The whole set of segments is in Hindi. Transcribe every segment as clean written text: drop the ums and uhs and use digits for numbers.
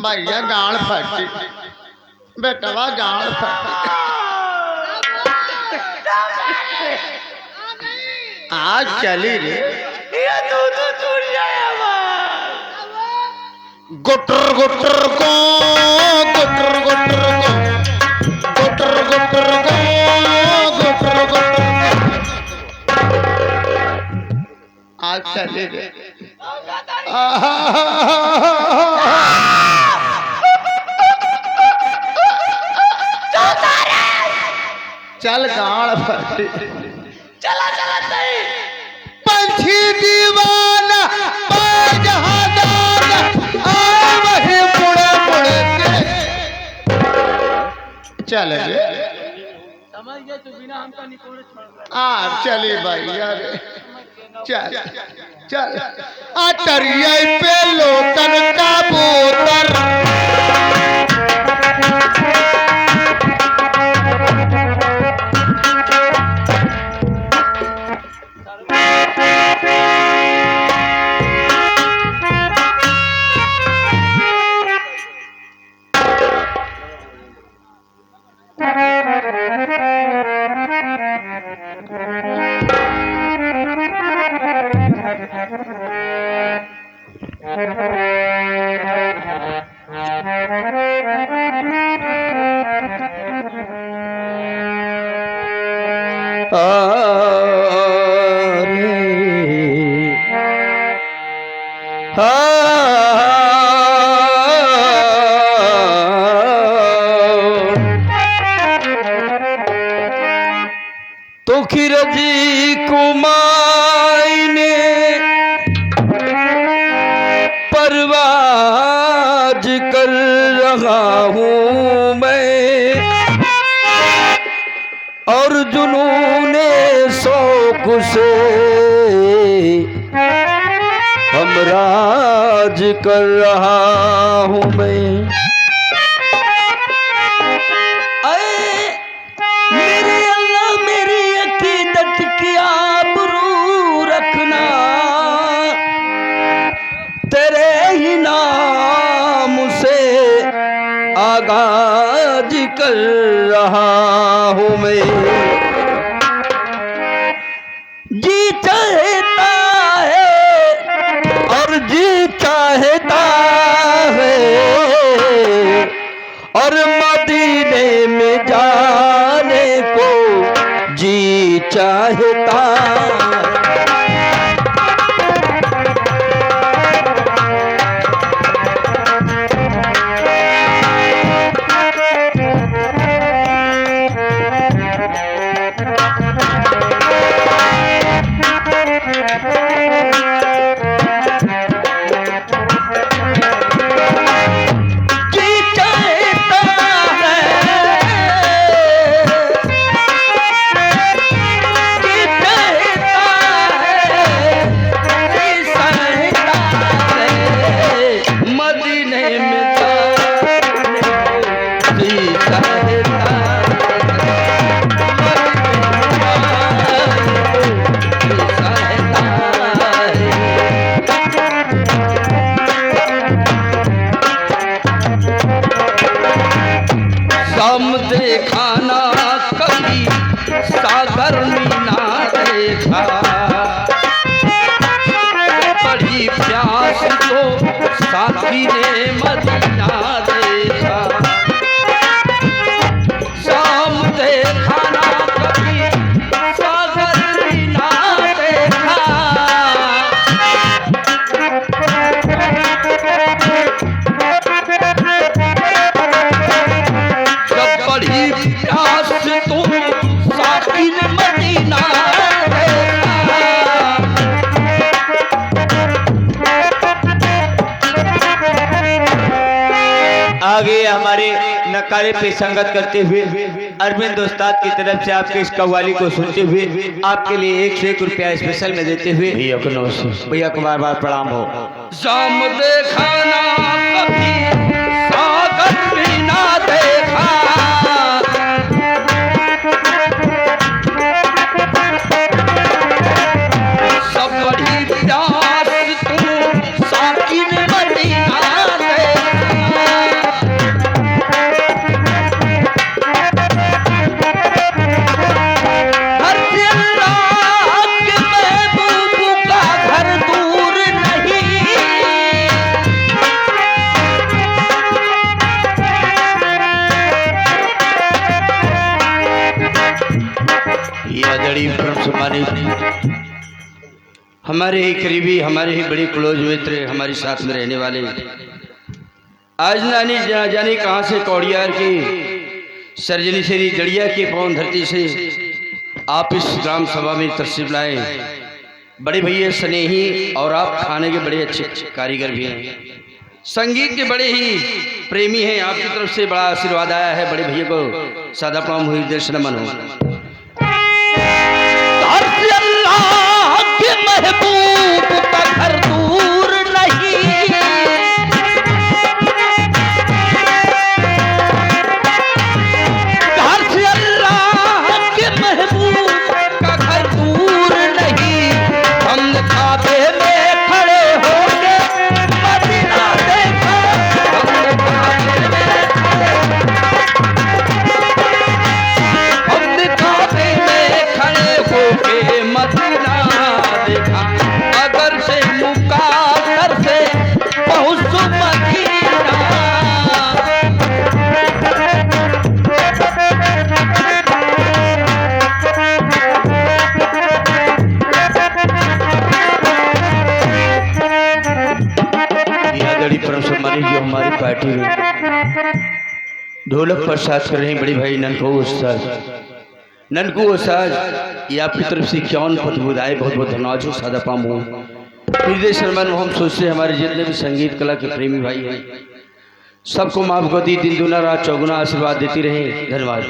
भैया गाल फटी बेटवा गाल फटी आज चली रे ये दूध टूट जाए गुटर गुटर को गुटर गुटर को गुटर गुटर को गुटर गुटर आज चली रे चल गाल फटी चला चला सही पंछी दीवाना जहादाना आए वही मुड़े मुड़े के चल रे समझ गया तू बिना हमका निकोड़े छोड़ रहा चली भैया रे चल चल अटरिया पे लोटन कबूतर तो खिरजी कुमाई ने परवाज कर रहा हूँ मैं और जुनूने शौक से हमराज कर रहा हूँ मैं। मेरे अल्लाह मेरी अकीदत की आबरू रखना तेरे ही नाम से आगाज कर रहा हूँ मैं। जी चाहता है और जी चाहता है और मदीने में जाने को जी चाहता देखा कभी सागर मीना देखा बड़ी प्यास तो साथी ने मदीना देखा। शाम देखा ना कभी सागर मीना देखा बड़ी प्यास तुम साथी ने मदीना आगे हमारे नकारे पे संगत करते हुए अरविंद उस्ताद की तरफ से आपके इस कव्वाली को सुनते हुए आपके लिए 101 रुपया स्पेशल में देते हुए भैया को नमस्ते, भैया को बार बार प्रणाम हो। शाम देखा ना कभी सागर मीना देखा सब बड़ी प्यास तुम साथी ने मदीना देखा। हमारे ही करीबी, हमारे ही बड़े क्लोज मित्र, हमारे साथ में रहने वाले, आज नानी जाने कहाँ से कौड़ियार की सर्जनी से जड़िया की पवन धरती से आप इस ग्राम सभा में तशरीफ लाए। बड़े भैया स्नेही और आप खाने के बड़े अच्छे कारीगर भी हैं, संगीत के बड़े ही प्रेमी हैं। आपकी तरफ से बड़ा आशीर्वाद आया है। बड़े भैया को सादा प्रणाम हुई, दर्शन नमन हो। अल्लाह के महबूब का घर दूर नहीं, घर से अल्लाह के महबूब का घर दूर नहीं। हम काबे में खड़े होके मदीना देखा, हम काबे में खड़े होके मदीना देखा, अगर से मुकादर से पहुंचू मदीना। यादड़ी परम सम्मानित जो हमारी पार्टी में ढोलक पर साथ कर रहे हैं बड़े भाई ननकू उस्ताद, ननकू उस्ताद, ये आपकी तरफ से क्यों फतबूद आए, बहुत बहुत धन्यवाद हो। सादा पाम हो हृदय शर्मन। हम सोचते हमारे जितने भी संगीत कला के प्रेमी भाई हैं सबको माफ कर दी, दिन दूना रात चौगुना आशीर्वाद देती रहे। धन्यवाद।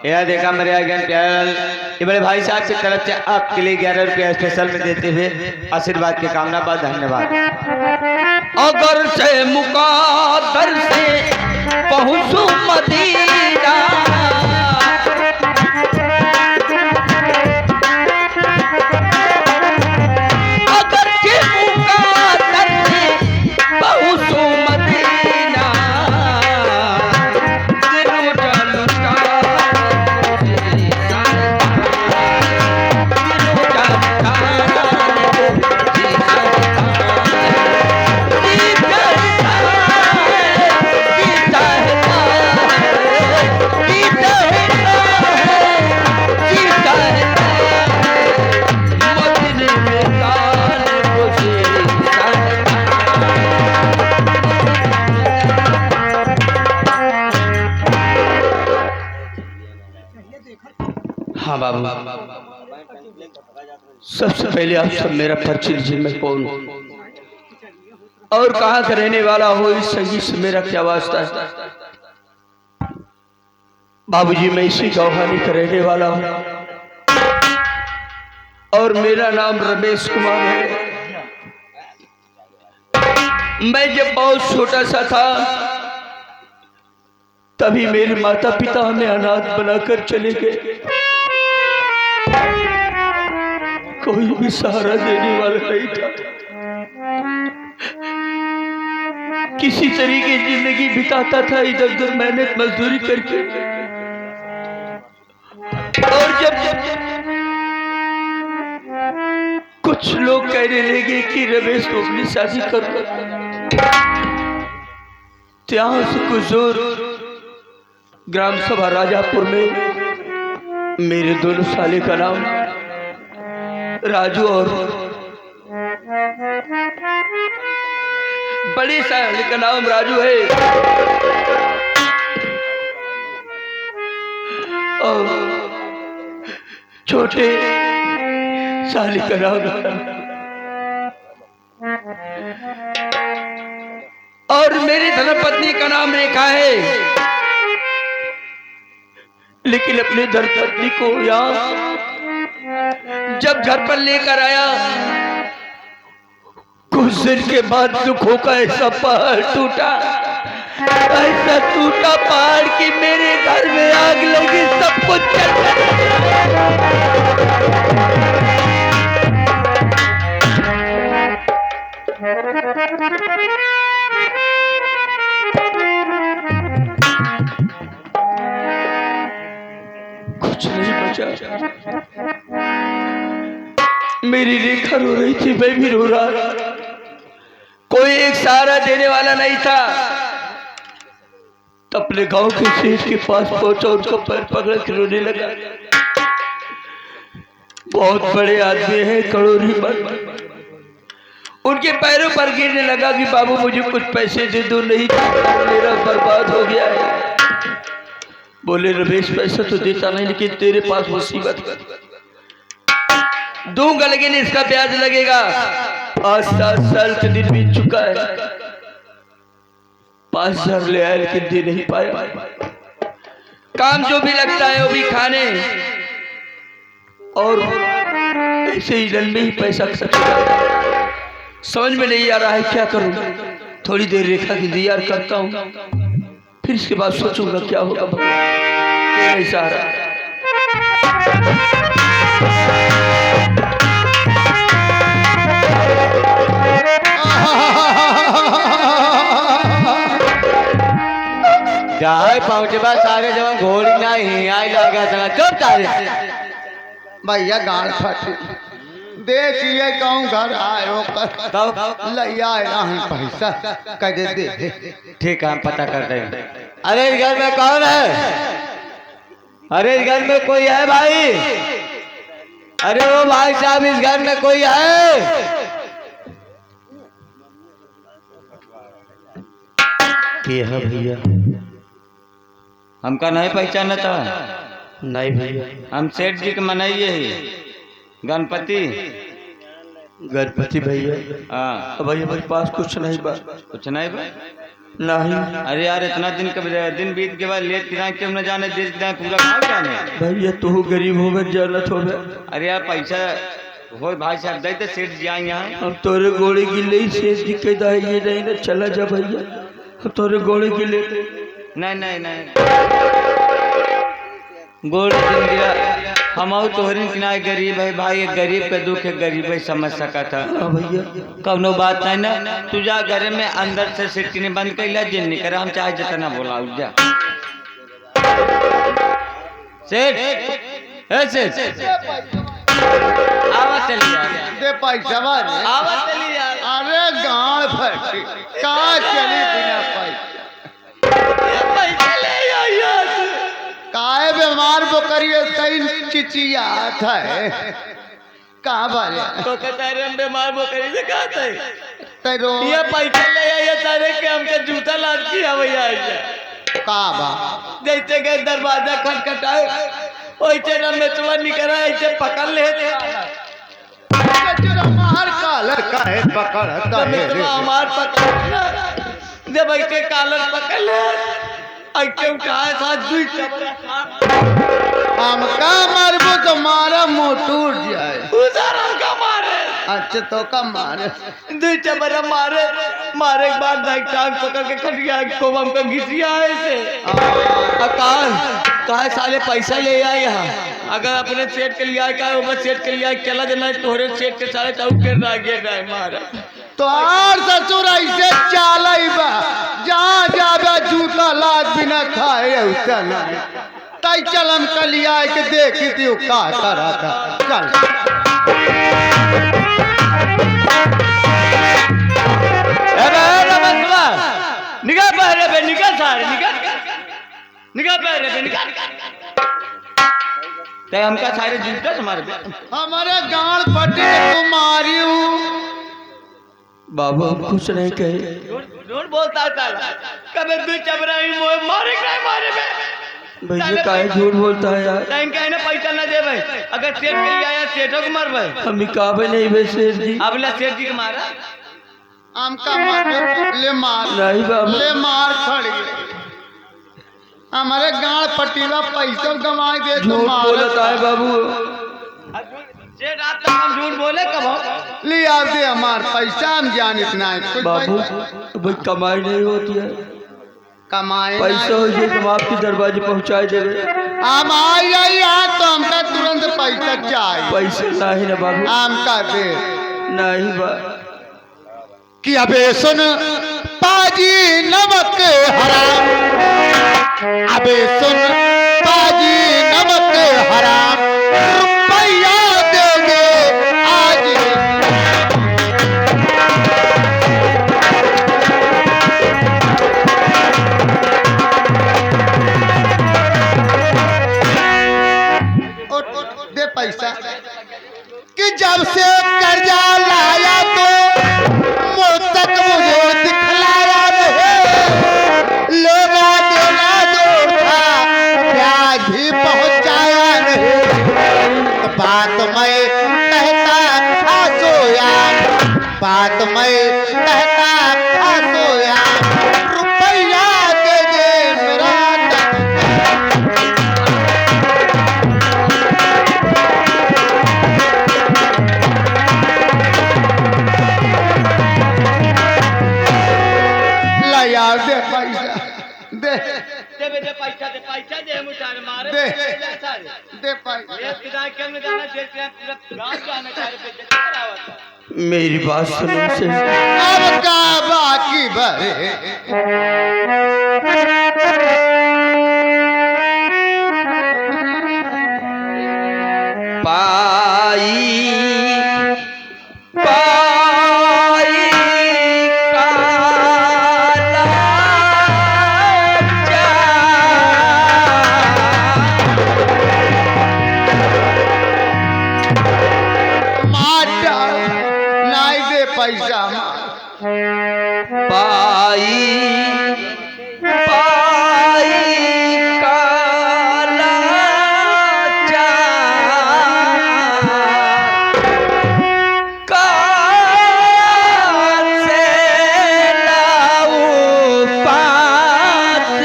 यह देखा मेरे अगेन प्यार ये बड़े भाई साहब की तरफ से आपके लिए 11 रुपया स्पेशल में देते हुए आशीर्वाद की कामना बाद धन्यवाद। अगर से मुकादर से पहुंचू मदीना, अगर के मुकादर से पहुंचू मदीना, दिलो जालूटा हाँ बाबू, सबसे पहले आप सब मेरा परिचय लीजिए, मैं कौन हूँ और कहाँ का रहने वाला हो, इस संगीत से मेरा क्या वास्ता है। बाबूजी, मैं इसी गौहानी का रहने वाला हूँ और मेरा नाम रमेश कुमार है। मैं जब बहुत छोटा सा था तभी मेरे माता पिता हमें अनाथ बनाकर चले गए, कोई भी सहारा देने वाला नहीं था। किसी तरीके जिंदगी बिताता था इधर उधर मेहनत मजदूरी करके, और जब कुछ लोग कहने लगे कि रमेश को अपनी शादी कर लो, त्यां से कुछ दूर ग्राम सभा राजापुर में मेरे दोनों साले का नाम राजू और बड़े साले का नाम राजू है, और छोटे साले का नाम और मेरी धर्मपत्नी का नाम रेखा है। लेकिन अपने धर्मपत्नी को यहाँ जब घर पर लेकर आया, कुछ दिन के बाद दुखों का ऐसा पहाड़ टूटा, ऐसा टूटा पहाड़ कि मेरे घर में आग लगी, सब कुछ चल कुछ नहीं बचा। मेरी रेखा रो रही थी, मैं भी रो रहा था। कोई एक सहारा देने वाला नहीं था। तो अपने गांव के सेठ के पास पहुंचा, उनका पैर पकड़ के रोने लगा। बहुत बड़े आदमी हैं, करोड़ी मन, उनके पैरों पर गिरने लगा कि बाबू मुझे कुछ पैसे दे दो, नहीं मेरा बर्बाद हो गया है। बोले रमेश पैसा तो देता नहीं, लेकिन तेरे पास मुसीबत दूंगा, लेकिन इसका ब्याज लगेगा। 5-7 साल के दिन बीत चुका है, 5,000 ले आया लेकिन दे नहीं पाया। काम जो भी लगता है वो भी खाने और ऐसे ही रन में ही पैसा खर्च हो जाता है। समझ में नहीं आ रहा है क्या करूं। थोड़ी देर रेखा की इंतजार करता हूं, फिर इसके बाद सोचूंगा क्या होगा। भगवान सहारा जाए पहुंचे बस सारे जवान घोड़ी नहीं आई लगा चला चुप सारे भैया गाल फट देखिए कहूँ घर आयो कर लिया पैसा कह दे। ठीक है हम पता करते हैं। अरे इस घर में कौन है? अरे इस घर में कोई है भाई? अरे वो भाई साहब इस घर में कोई है? क्या भैया? हमका नहीं पहचाना था। नहीं भैया, हम सेठ जी के मनाइए ही गणपति भैया। हाँ भैया हमारे पास कुछ नहीं बा। कुछ नहीं भाई नहीं अरे यार इतना दिन बीत के बाद लेट किराए क्यों न जाने दे पूरा गाँव जाने। भैया तू गरीब हो गए, जरूरत हो गए। अरे यार पैसा हो भाई साहब दे दे सेठ जी आए यहाँ। अब तोरे गोड़े की ले से दिक्कत आई ये नहीं ना, चला जा भैया। अब तोरे गोड़े की ले नहीं गोड़ हम तोहरी किनारे गरीब है भाई, एक गरीब का दुख है गरीब है समझ सका था। भैया कौनो बात नहीं ना, तू जा घर में अंदर से सिटी ने बंद कर लिया जिन नहीं करा हम चाहे जितना बोला जा। सेठ सेठ आवाज चली दे पैसा आवाज चली यार। अरे गाल फट का चली बिना पैसा काहे बीमार वो करिए सही चिचिया है कहाँ बारे तो कहते हम बीमार वो करी से कहा थे तेरो ये पैसा ले आइए तारे के हमके जूता लाद किया भैया कहाँ बा जैसे के दरवाजा खटखटाए वैसे रमेशवा निकला ऐसे पकड़ ले मार कालर काहे पकड़ता है रमेशवा हमार पकड़ना जब ऐसे कालर पकड़ ले ऐसे उठाए साथ दुई हमका मारबो तो मारा मुंह टूट जाए उधर हमका मारे अच्छा तो का मारे दुई चबरा मारे मारे के बाद भाई टांग पकड़ के खट गया को हमका घिसिया ऐसे कहा साले पैसा ले आए यहाँ अगर अपने सेठ के लिए आए का बस सेठ के लिए आए चला देना तोहरे सेठ के सारे चाऊ के रह मारा तो और ससुर ऐसे चाल बा जहाँ जाबे जूता लाद बिना खाए उतना नहीं तई चल हम कलिया के देखी थी का करा था चल निकाल पहरे पे निकाल सारे निकाल पहरे पे निकाल हमका सारे जूता हमारे हमारे गांड फटे तुम्हारी बाबू हम कुछ नहीं कहे। झूठ बोलता था कभी भी चबरा मारे भैया काहे झूठ बोलता है यार? टाइम का है ना पैसा ना दे भाई अगर सेठ के लिए आया सेठों को मार भाई हम काबे नहीं भाई सेठ जी। अब ला सेठ जी को मारा हमका मार ले मार नहीं बाबू ले मार खड़ी हमारे गांड पटीला पैसा गंवाए दे तो झूठ मार बोलता है बाबू। सेठ आप तक हम झूठ बोले कब ले आ दे हमार पैसा हम जान इतना है कुछ बाबू पैसा भाई कमाई नहीं होती है, कमाए पैसा हो जाए तो आपके दरवाजे पहुंचाए देवे। हम आई आई यहाँ तो हमका तुरंत पैसा चाहिए पैसे नहीं ना बाबू हमका दे नहीं बा। कि अबे सुन पाजी नमक हराम अबे सुन पाजी नमक हराम रुपया देंगे आज दे पैसा कि जब से कर्जा लाया तो पैसा दे दे पैसा दे हम उतार मारे दे। सारे दे पैसा ये किदा के में जाना जेल पे पूरा गांव जाने चाहे पे करावत मेरी बात सुनो से अब का बाकी भरे पाई पाई काला माटा नहीं दे पैसा पाई पाई काला कहाँ से लाऊं 5,000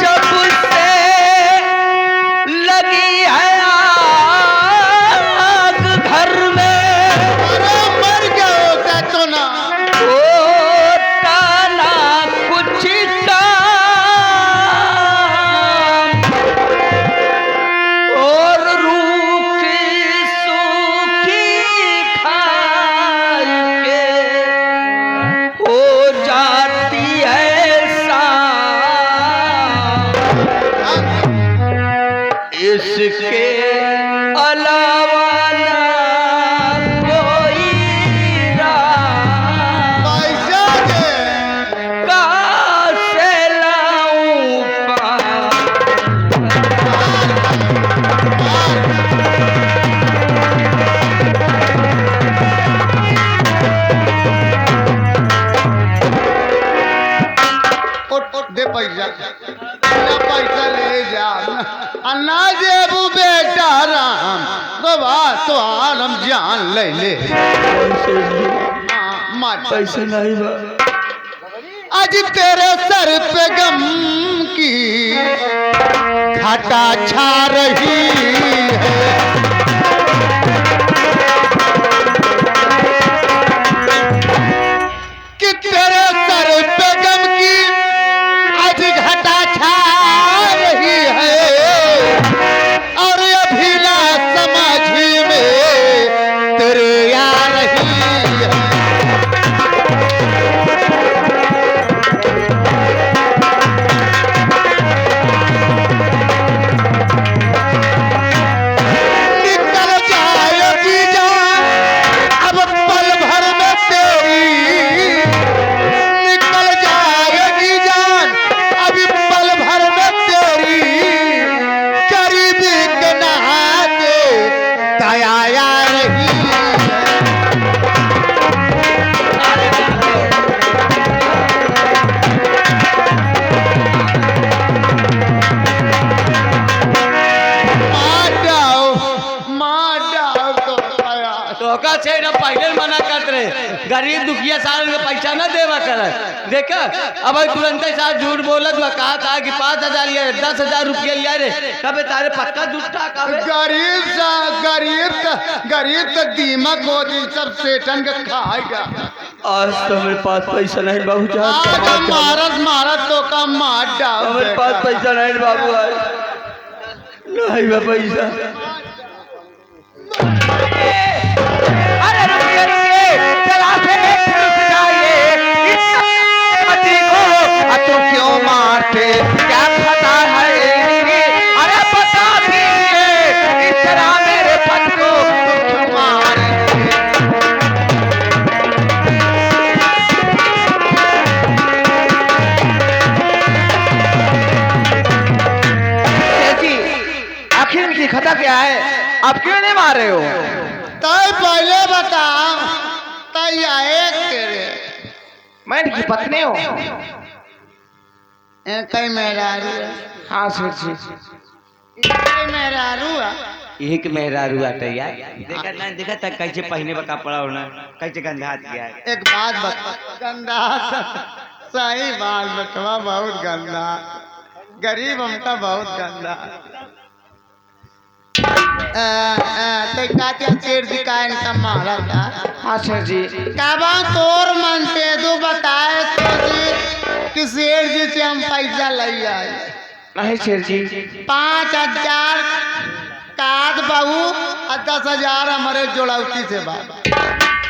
जब से लगी है आग घर में अरे मर गया होता तो ना होता ना कुछ काम और रूखी सूखी खाई के हो जाती है इसके अलावा ना कोई राह पैसा दे कहाँ से लाऊं उठ दे पैसा ना पैसा ले जा अन्ना जेबू बेटा राम तो बात तो आलम जान ले ले हाँ, मार पैसे नहीं बा आज तेरे सर पे गम की घाटा छा रही है कि तेरे सर पे गम की आज घटा छा रही है और अभी ना समझ में तेरे आ रही है निकल जाएगी जान अब पल भर में तेरी निकल जाएगी जान अभी पल भर में तेरी करीबी के नहाते दया आ रही है मार डाओ तो दया धोखा से ना पहले मना करते रहे गरीब दुखिया साल के पैसा ना देवा करे देखा अब तुरंत ही साथ झूठ बोलत हुआ कहा कि 5,000 लिया 10,000 रुपया लिया रे कबे तारे पक्का झूठा कबे गरीब तो दीमक हो दिन सब सेठन के खाएगा आज तो मेरे पास पैसा नहीं बाबू आज मारत तो का मार डाओ हमारे पास पैसा नहीं बाबू आज नहीं बा पैसा अरे रुकिए रुकिए चला से रुक जाइए इस पति को तुम क्यों मारते क्या पता है अरे बता दीजिए इस तरह मेरे पति को तुम क्यों मारते जी आखिर इनकी खता क्या है आप क्यों नहीं मार रहे हो तय पहले बता तय आए तेरे मैं इनकी पत्नी हूँ कई मेरा हाँ सर जी मेहरारू एक मेहरारू आता यार। देखा ना, देखा तक कैसे पहने का कपड़ा होना, कैसे गंधा किया है। एक बात बता, गंदा सही बात बतवा, बहुत गंदा, गरीब हमका बहुत गंदा। तो क्या शेर जी का इनका मारा था? हाँ सर जी। काबा तोर मन से दो बताए तो जी कि शेर जी से हम पैसा ले आए। नहीं सर जी। 5,000 काद बहू और 10,000 हमारे जोड़ौती से बाद।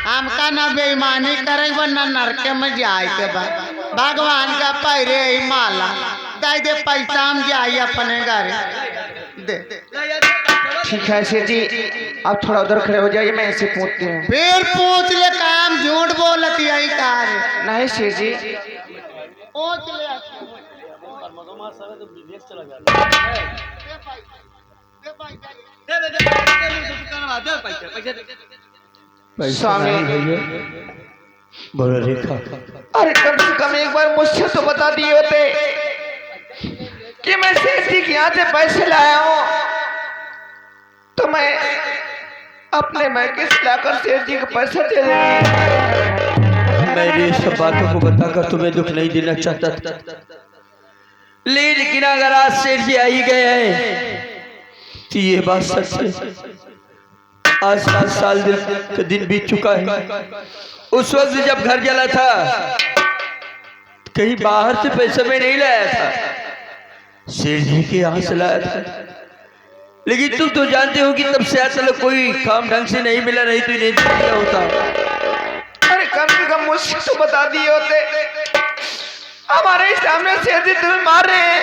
हमका ना बेईमानी करे ना नरके में जाए के बाद। भगवान का पैरे ही माला दे दे, पैसा हम जाए अपने घर दे। ठीक है सर जी, आप थोड़ा उधर खड़े हो जाइए, मैं ऐसे पूछती हूँ। फिर पूछ ले, काम झूठ बोलती है कार। नहीं सर जी। पूछ ले, स्वामी बोलो रेखा, अरे कम से कम एक बार मुझसे तो बता दिए होते कि मैं सेठ जी के यहाँ से पैसे लाया हूँ, तो मैं अपने मैके से लाकर सेठ जी को पैसा दे देती। मैंने सब बातों को बताकर तुम्हें दुख नहीं देना चाहता था, लेकिन अगर आज सेठ जी आ ही गए हैं तो ये बात सच है। आज 7 साल का दिन बीत चुका है। उस वक्त जब घर जला था कहीं बाहर से पैसा में नहीं लाया था, सेठ जी के यहाँ से लाया था। लेकिन तुम तो जानते हो कि तब से आज तक कोई काम ढंग से नहीं मिला, नहीं तो नहीं दिया होता। अरे कम से कम मुझसे तो बता दिए होते। हमारे सामने सेठ जी तुम्हें मार रहे हैं,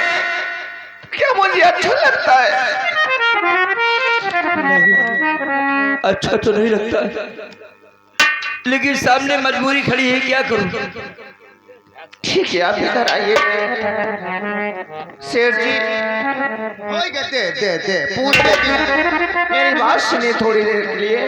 क्या मुझे अच्छा लगता है? अच्छा तो नहीं लगता है, लेकिन सामने मजबूरी खड़ी है, क्या करूं? ठीक है, आप इधर आइए। सेठ जी दे पूछ ले, मेरी बात सुनिए थोड़ी देर के लिए।